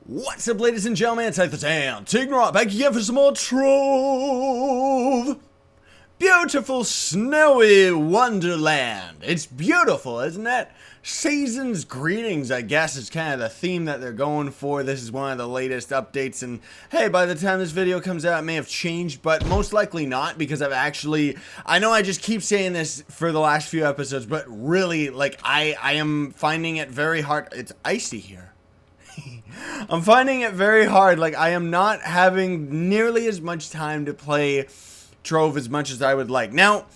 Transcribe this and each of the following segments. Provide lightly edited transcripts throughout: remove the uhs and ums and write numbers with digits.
What's up, ladies and gentlemen? It's like the damn Tignrod back again for some more Trove. Beautiful, snowy wonderland. It's beautiful, isn't it? Season's greetings, I guess, is kind of the theme that they're going for. This is one of the latest updates, and hey, by the time this video comes out, it may have changed, but most likely not, because I know I just keep saying this for the last few episodes, but really, like, I am finding it very hard. It's icy here. I'm finding it very hard. Like, I am not having nearly as much time to play Trove as much as I would like. Now,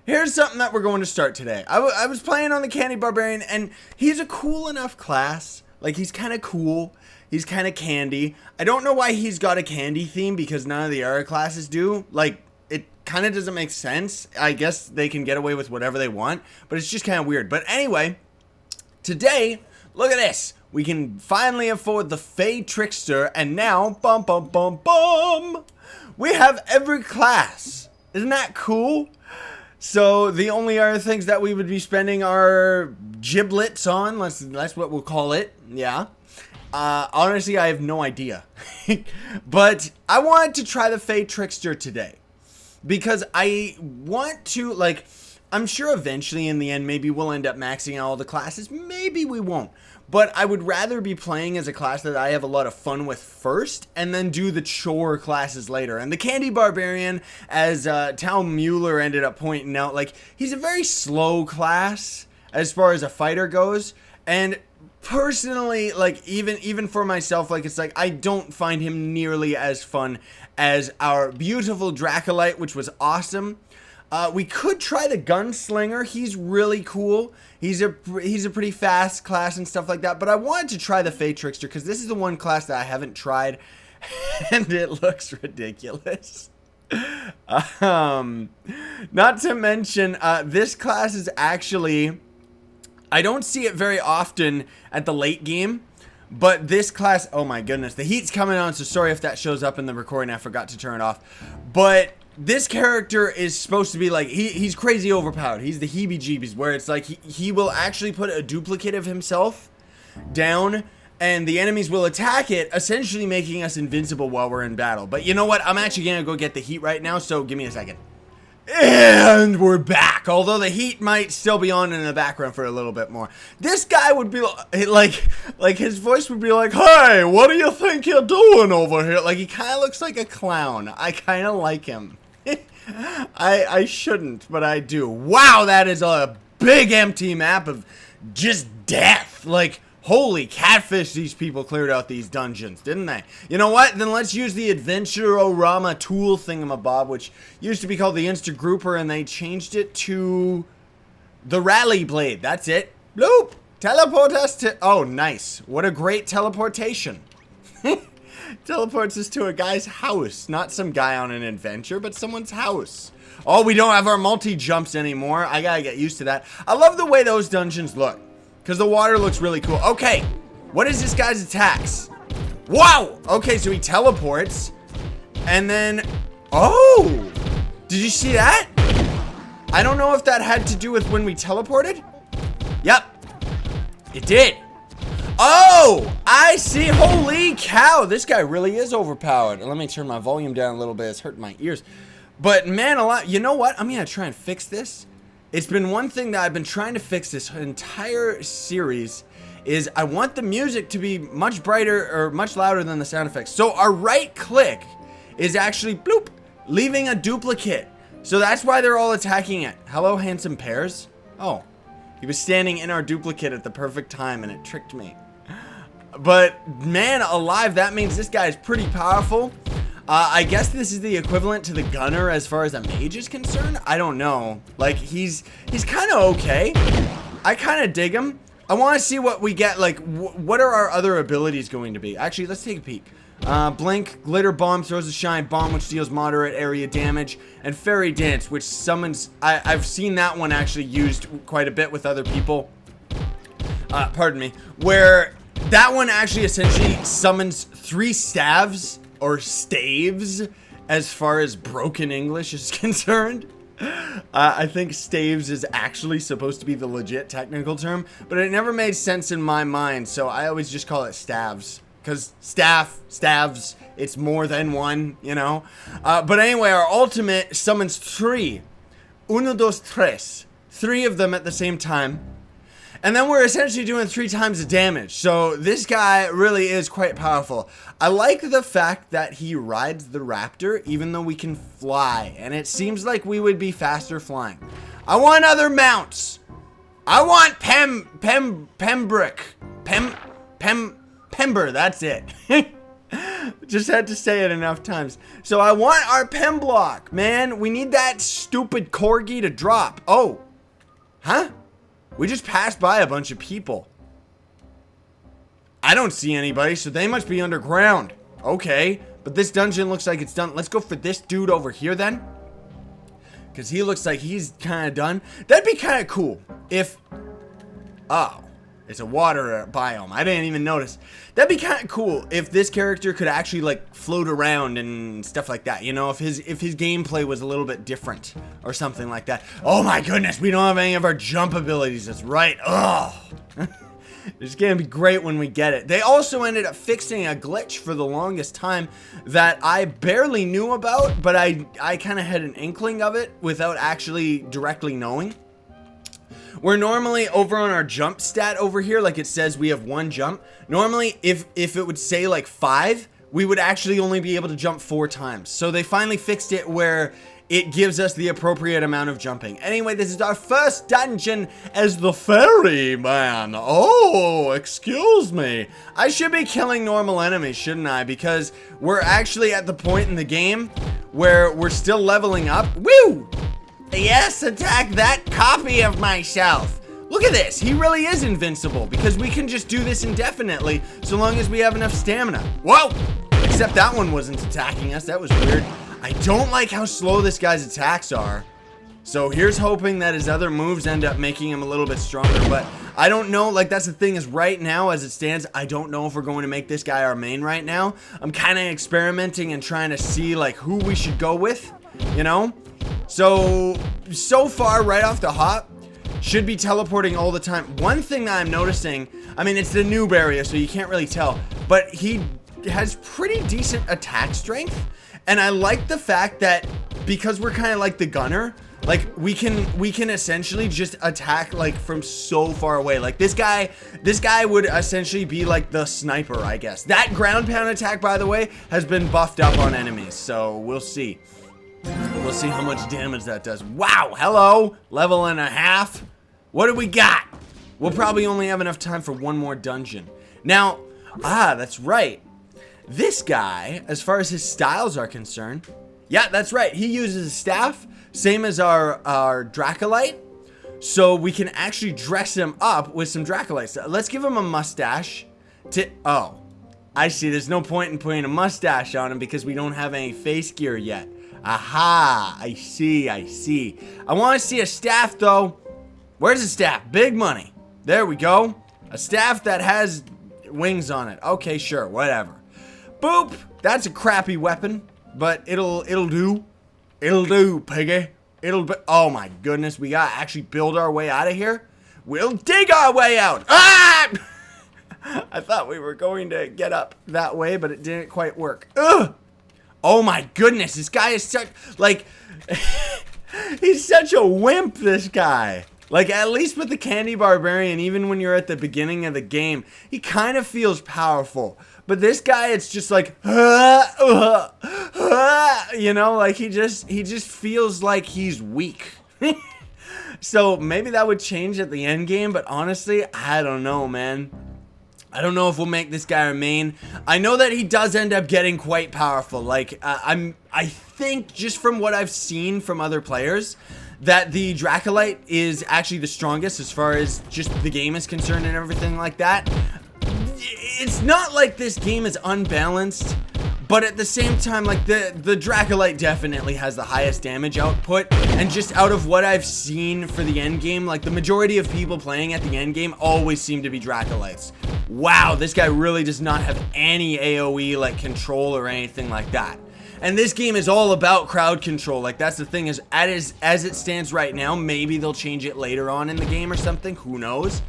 here's something that we're going to start today. I was playing on the Candy Barbarian, and he's a cool enough class. Like, he's kind of cool. He's kind of candy. I don't know why he's got a candy theme, because none of the other classes do. Like, it kind of doesn't make sense. I guess they can get away with whatever they want, but it's just kind of weird. But anyway, today, look at this. We can finally afford the FAE TRICKSTER, and now, we have every class. Isn't that cool? So the only other things that we would be spending our giblets on, that's what we'll call it, yeah. Honestly, I have no idea. But I wanted to try the FAE TRICKSTER today, because I want to, like, I'm sure eventually in the end, maybe we'll end up maxing out all the classes. Maybe we won't. But I would rather be playing as a class that I have a lot of fun with first, and then do the chore classes later. And the Candy Barbarian, as Tal Mueller ended up pointing out, like, he's a very slow class as far as a fighter goes. And personally, like, even for myself, like, it's like I don't find him nearly as fun as our beautiful Dracolite, which was awesome. We could try the Gunslinger. He's really cool. He's a pretty fast class and stuff like that. But I wanted to try the FAE TRICKSTER because this is the one class that I haven't tried, and it looks ridiculous. Not to mention, this class is actually, I don't see it very often at the late game. But this class, oh my goodness, the heat's coming on, so sorry if that shows up in the recording. I forgot to turn it off. But this character is supposed to be like, he's crazy overpowered. He's the heebie-jeebies, where it's like he will actually put a duplicate of himself down, and the enemies will attack it, essentially making us invincible while we're in battle. But you know what? I'm actually going to go get the heat right now, so give me a second. And we're back. Although the heat might still be on in the background for a little bit more. This guy would be like his voice would be like, "Hey, what do you think you're doing over here?" Like, he kind of looks like a clown. I kind of like him. I shouldn't, but I do. Wow, that is a big empty map of just death. Like, holy catfish, these people cleared out these dungeons, didn't they? You know what? Then let's use the Adventurorama tool thingamabob, which used to be called the Insta-Grouper, and they changed it to the Rally Blade. That's it. Bloop! Teleport us to... Oh, nice. What a great teleportation. Teleports us to a guy's house. Not some guy on an adventure, but someone's house. Oh, we don't have our multi-jumps anymore. I gotta get used to that. I love the way those dungeons look, because the water looks really cool. Okay, what is this guy's attacks? Wow! Okay, so he teleports. And then... Oh! Did you see that? I don't know if that had to do with when we teleported. Yep. It did. Oh! I see. Holy cow. This guy really is overpowered. Let me turn my volume down a little bit. It's hurting my ears. But man, you know what? I'm going to try and fix this. It's been one thing that I've been trying to fix this entire series, is I want the music to be much brighter or much louder than the sound effects. So our right click is actually, bloop, leaving a duplicate. So that's why they're all attacking it. Hello, handsome pears. Oh, he was standing in our duplicate at the perfect time, and it tricked me. But man alive, that means this guy is pretty powerful. I guess this is the equivalent to the gunner as far as a mage is concerned. I don't know. Like, he's kind of okay. I kind of dig him. I want to see what we get. Like, what are our other abilities going to be? Actually, let's take a peek. Blink, Glitter Bomb throws a shine bomb, which deals moderate area damage, and Fairy Dance, which summons... I've seen that one actually used quite a bit with other people. Pardon me. Where that one actually essentially summons 3 staves, or staves, as far as broken English is concerned. I think staves is actually supposed to be the legit technical term, but it never made sense in my mind, so I always just call it staves. because staves, it's more than one, you know. But anyway, our ultimate summons 3. Uno, dos, tres. 3 of them at the same time. And then we're essentially doing 3 times the damage. So this guy really is quite powerful. I like the fact that he rides the raptor even though we can fly. And it seems like we would be faster flying. I want other mounts. I want Pember, that's it. Just had to say it enough times. So I want our Pemblock, man. We need that stupid corgi to drop. Oh. Huh? We just passed by a bunch of people. I don't see anybody, so they must be underground. Okay, but this dungeon looks like it's done. Let's go for this dude over here then. Because he looks like he's kind of done. That'd be kind of cool if... Oh, it's a water biome. I didn't even notice. That'd be kind of cool if this character could actually like float around and stuff like that. You know, if his gameplay was a little bit different or something like that. Oh my goodness, we don't have any of our jump abilities. That's right. Ugh. It's gonna be great when we get it. They also ended up fixing a glitch for the longest time that I barely knew about, but I kind of had an inkling of it without actually directly knowing. Where normally over on our jump stat over here, like it says we have 1 jump. Normally, if it would say like 5, we would actually only be able to jump 4 times. So they finally fixed it where it gives us the appropriate amount of jumping. Anyway, this is our first dungeon as the ferryman. Oh, excuse me. I should be killing normal enemies, shouldn't I? Because we're actually at the point in the game where we're still leveling up. Woo! Yes, attack that copy of myself. Look at this. He really is invincible because we can just do this indefinitely so long as we have enough stamina. Whoa! Except that one wasn't attacking us. That was weird. I don't like how slow this guy's attacks are. So here's hoping that his other moves end up making him a little bit stronger. But I don't know. Like, that's the thing is right now as it stands, I don't know if we're going to make this guy our main right now. I'm kind of experimenting and trying to see like who we should go with, you know? So far, right off the hop, should be teleporting all the time. One thing that I'm noticing, I mean, it's the noob area, so you can't really tell, but he has pretty decent attack strength. And I like the fact that because we're kind of like the gunner, like we can essentially just attack like from so far away. Like this guy would essentially be like the sniper, I guess. That ground pound attack, by the way, has been buffed up on enemies, so we'll see. We'll see how much damage that does. Wow, hello, level and a half. What do we got? We'll probably only have enough time for 1 more dungeon. Now, that's right. This guy, as far as his styles are concerned, yeah, that's right. He uses a staff, same as our Dracolite. So we can actually dress him up with some Dracolites. Let's give him a mustache. Oh, I see. There's no point in putting a mustache on him because we don't have any face gear yet. Aha, I see. I want to see a staff, though. Where's the staff? Big money. There we go. A staff that has wings on it. Okay, sure, whatever. Boop. That's a crappy weapon, but it'll do. It'll do, piggy. It'll be. Oh my goodness, we gotta actually build our way out of here. We'll dig our way out. Ah! I thought we were going to get up that way, but it didn't quite work. Ugh. Oh my goodness, this guy is such, like, he's such a wimp, this guy. Like, at least with the Candy Barbarian, even when you're at the beginning of the game, he kind of feels powerful. But this guy, it's just like, you know, like he just feels like he's weak. So maybe that would change at the end game, but honestly, I don't know, man. I don't know if we'll make this guy our main. I know that he does end up getting quite powerful. Like, I think just from what I've seen from other players, that the Dracolite is actually the strongest as far as just the game is concerned and everything like that. It's not like this game is unbalanced, but at the same time, like the Dracolite definitely has the highest damage output, and just out of what I've seen for the end game, like the majority of people playing at the end game always seem to be Dracolites. Wow, this guy really does not have any AoE like control or anything like that. And this game is all about crowd control. Like, that's the thing, is as it stands right now, maybe they'll change it later on in the game or something, who knows.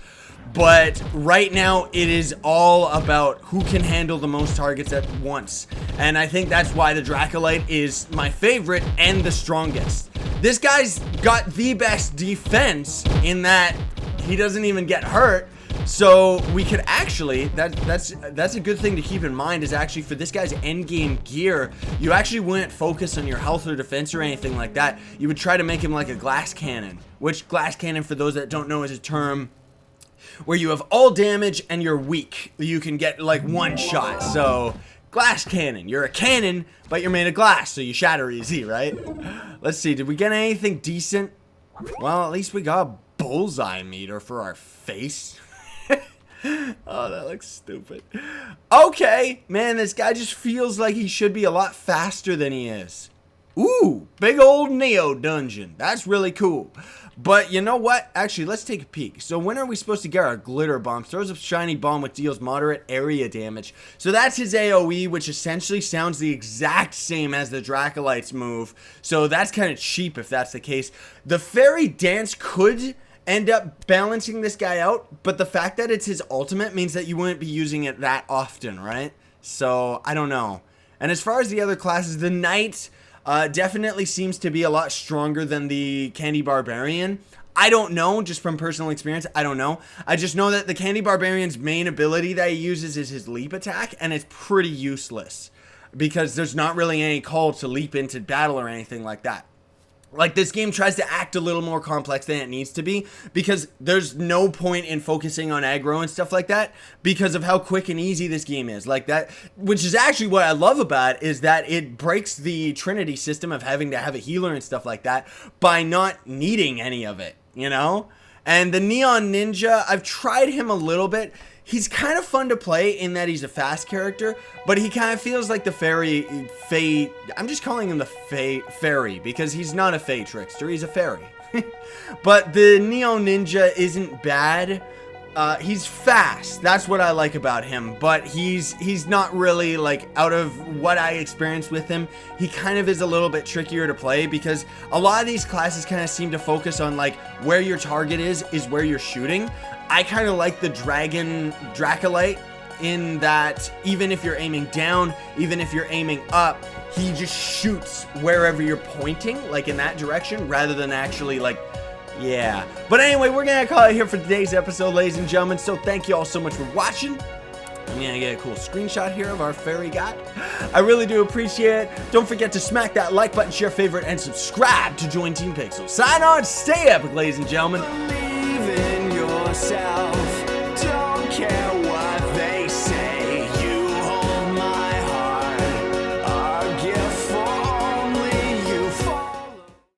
But right now, it is all about who can handle the most targets at once. And I think that's why the Dracolite is my favorite and the strongest. This guy's got the best defense in that he doesn't even get hurt. So we could actually, that's a good thing to keep in mind, is actually for this guy's endgame gear, you actually wouldn't focus on your health or defense or anything like that. You would try to make him like a glass cannon, which glass cannon, for those that don't know, is a term where you have all damage and you're weak. You can get like one shot. So glass cannon, you're a cannon, but you're made of glass, so you shatter easy, right? Let's see, did we get anything decent? Well, at least we got a bullseye meter for our face. Oh, that looks stupid. Okay, man, this guy just feels like he should be a lot faster than he is. Ooh, big old Neo dungeon. That's really cool. But you know what? Actually, let's take a peek. So when are we supposed to get our glitter bomb? Throws a shiny bomb which deals moderate area damage. So that's his AoE, which essentially sounds the exact same as the Dracolite's move. So that's kind of cheap if that's the case. The fairy dance could end up balancing this guy out, but the fact that it's his ultimate means that you wouldn't be using it that often, right? So I don't know. And as far as the other classes, the knight definitely seems to be a lot stronger than the Candy Barbarian. I don't know, just from personal experience, I don't know. I just know that the Candy Barbarian's main ability that he uses is his leap attack, and it's pretty useless because there's not really any call to leap into battle or anything like that. Like, this game tries to act a little more complex than it needs to be, because there's no point in focusing on aggro and stuff like that because of how quick and easy this game is. Like that, which is actually what I love about it, is that it breaks the Trinity system of having to have a healer and stuff like that by not needing any of it, you know? And the Neon Ninja, I've tried him a little bit. He's kind of fun to play in that he's a fast character, but he kind of feels like the FAE, I'm just calling him the fairy because he's not a FAE trickster, he's a fairy. But the Neo Ninja isn't bad. He's fast, that's what I like about him, but he's not really, like, out of what I experienced with him, he kind of is a little bit trickier to play because a lot of these classes kind of seem to focus on, like, where your target is where you're shooting. I kind of like the Dracolite in that even if you're aiming down, even if you're aiming up, he just shoots wherever you're pointing, like in that direction, rather than actually, like, yeah. But anyway, we're gonna call it here for today's episode, ladies and gentlemen. So thank you all so much for watching. I'm gonna get a cool screenshot here of our fairy god. I really do appreciate it. Don't forget to smack that like button, share, favorite, and subscribe to join Team Pixel. Sign on, stay epic, ladies and gentlemen. Believe in yourself.